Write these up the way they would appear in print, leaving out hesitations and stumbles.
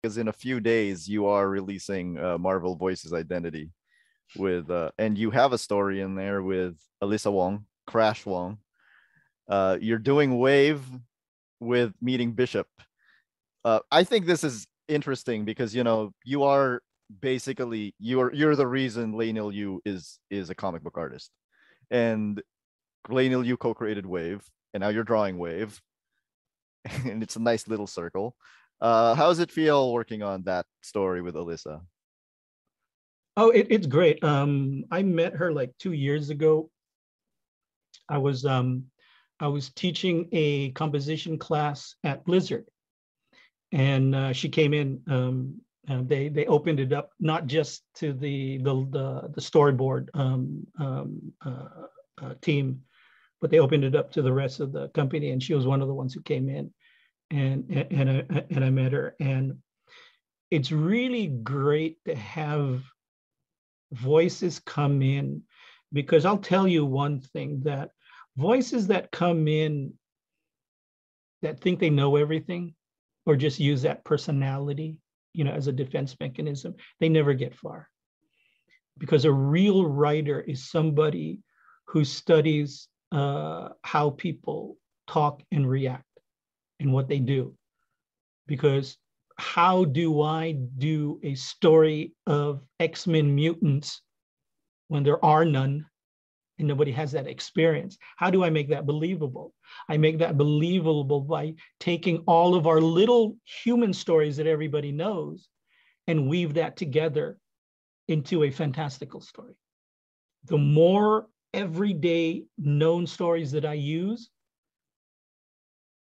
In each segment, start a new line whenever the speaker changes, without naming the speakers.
because in a few days you are releasing Marvel Voices Identity with and you have a story in there with Alyssa Wong, Crash Wong. You're doing Wave with meeting Bishop. I think this is interesting because you are basically you're the reason Lainil Yu is a comic book artist, and Lainil Yu co-created Wave, and now you're drawing Wave, and it's a nice little circle. How does it feel working on that story with Alyssa?
Oh, it's great. I met her like 2 years ago. I was teaching a composition class at Blizzard, and she came in. They opened it up not just to the storyboard team, but they opened it up to the rest of the company. And she was one of the ones who came in, and I met her. And it's really great to have voices come in, because I'll tell you one thing, that voices that come in that think they know everything or just use that personality, as a defense mechanism, they never get far. Because a real writer is somebody who studies how people talk and react and what they do. Because how do I do a story of X-Men mutants when there are none and nobody has that experience? How do I make that believable? I make that believable by taking all of our little human stories that everybody knows and weave that together into a fantastical story. The more everyday known stories that I use,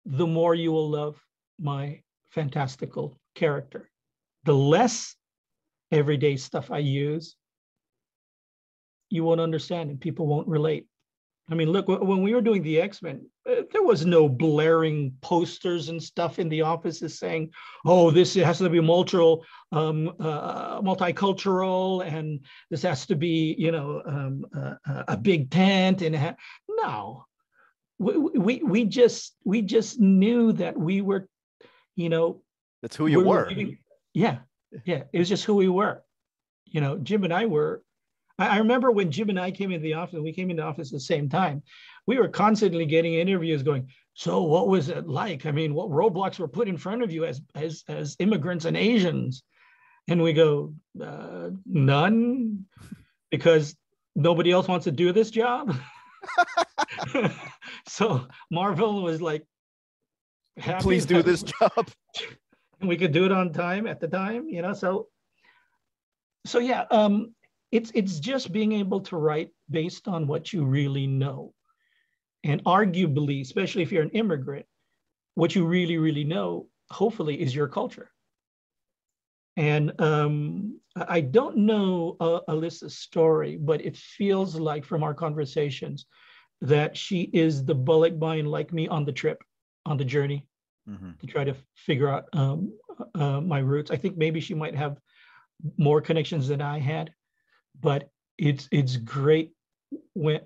the more you will love my fantastical character. The less everyday stuff I use, you won't understand and people won't relate. I mean, look, when we were doing the X-Men, there was no blaring posters and stuff in the offices saying, oh, this has to be multicultural, and this has to be, a big tent. And no, we just knew that we were,
that's who you were.
Yeah. It was just who we were. Jim and I were. I remember when Jim and I came into the office, we came into the office at the same time, we were constantly getting interviews going, so what was it like? I mean, what roadblocks were put in front of you as immigrants and Asians? And we go, none, because nobody else wants to do this job. So Marvel was like,
please do this job.
And we could do it on time at the time, so yeah, it's just being able to write based on what you really know. And arguably, especially if you're an immigrant, what you really, really know, hopefully, is your culture. And I don't know Alyssa's story, but it feels like from our conversations that she is the Bullock Bind like me on the trip, on the journey, to try to figure out my roots. I think maybe she might have more connections than I had. But it's great when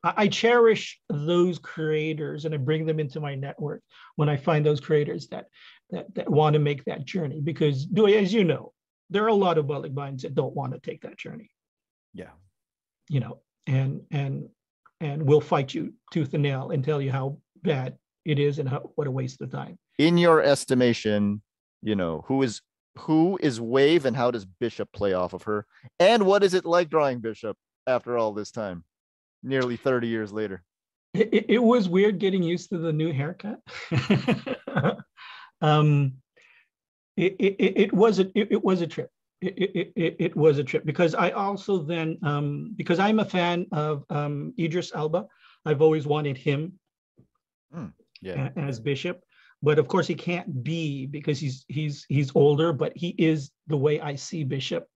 I cherish those creators and I bring them into my network when I find those creators that want to make that journey. Because, as you know, there are a lot of Bullock Binds that don't want to take that journey.
Yeah.
And we'll fight you tooth and nail and tell you how bad it is and what a waste of time.
In your estimation, who is Wave and how does Bishop play off of her? And what is it like drawing Bishop after all this time, nearly 30 years later?
It was weird getting used to the new haircut. It was a trip. It was a trip because I also then, because I'm a fan of Idris Elba, I've always wanted him as Bishop. But of course he can't be because he's older, but he is the way I see Bishop.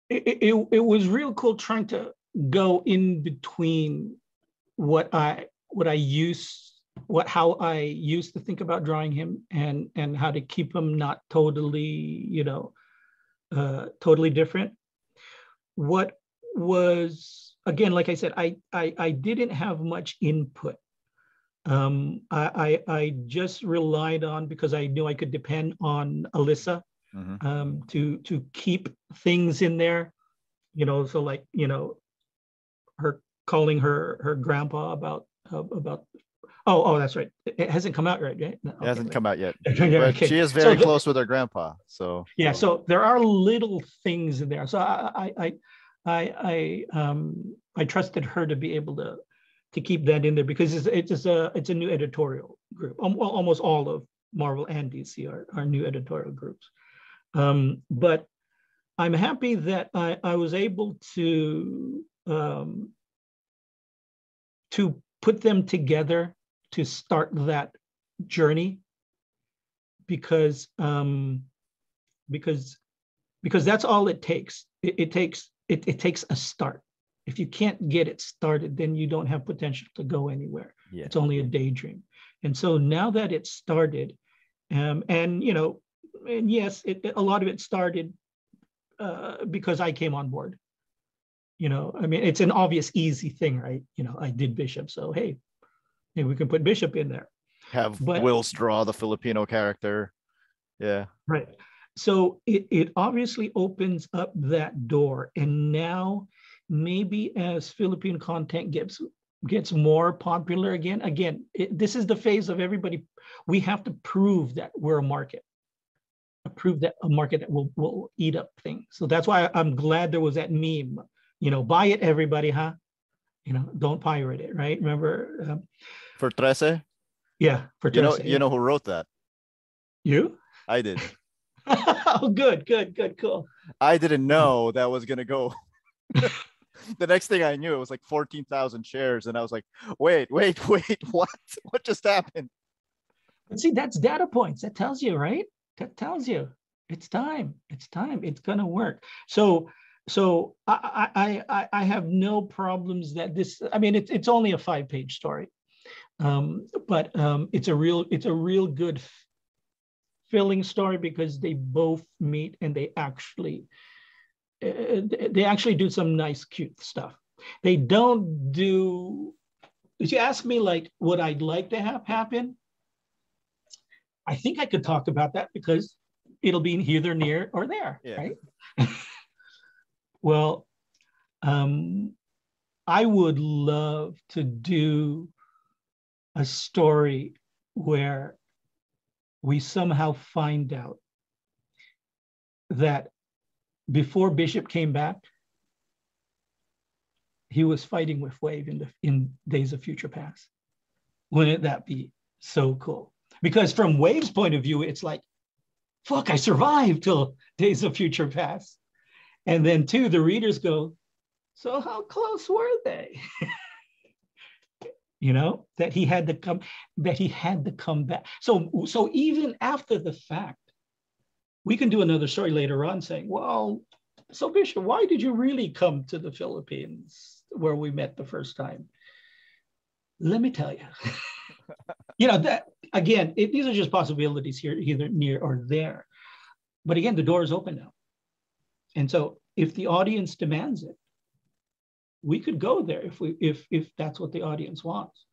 It was real cool trying to go in between how I used to think about drawing him and how to keep him not totally, totally different. What was again, like I said, I didn't have much input. I just relied on, because I knew I could depend on Alyssa to keep things in there, so like, her calling her grandpa about oh, that's right, it hasn't come out right?
No, it hasn't come out yet, but
okay.
she is very close with her grandpa, so
yeah, so there are little things in there, so I trusted her to be able to keep that in there, because it's a new editorial group. Almost all of Marvel and DC are new editorial groups, but I'm happy that I was able to put them together to start that journey, because that's all it takes. It takes a start. If you can't get it started, then you don't have potential to go anywhere. Yeah. It's only a daydream. And so now that it's started, and yes, a lot of it started because I came on board. I mean, it's an obvious, easy thing, right? I did Bishop, so hey, maybe we can put Bishop in there.
Have Whilce draw the Filipino character. Yeah.
Right. So it obviously opens up that door. And now maybe as Philippine content gets more popular again, this is the phase of everybody. We have to prove that we're a market. Prove that a market that will eat up things. So that's why I'm glad there was that meme. Buy it, everybody, huh? Don't pirate it, right? Remember?
For 13?
Yeah, for 13.
You know who wrote that?
You?
I did.
Oh, good, cool.
I didn't know that was gonna go. The next thing I knew, it was like 14,000 shares, and I was like, wait, what? What just happened?
But see, that's data points. That tells you, right? That tells you it's time. It's gonna work. So I have no problems that this. I mean, it's only a 5-page story, but it's a real good filling story, because they both meet and they actually do some nice, cute stuff. They don't do. If you ask me, like, what I'd like to have happen, I think I could talk about that, because it'll be either near or there, yeah. Right? Well, I would love to do a story where we somehow find out that before Bishop came back, he was fighting with Wave in Days of Future Past. Wouldn't that be so cool? Because from Wave's point of view, it's like, fuck, I survived till Days of Future Past. And then too, the readers go, so how close were they? That he had to come back. So even after the fact, we can do another story later on saying, well, so Bishop, why did you really come to the Philippines where we met the first time? Let me tell you. That again, these are just possibilities here, either near or there. But again, the door is open now. And so if the audience demands it, we could go there if that's what the audience wants.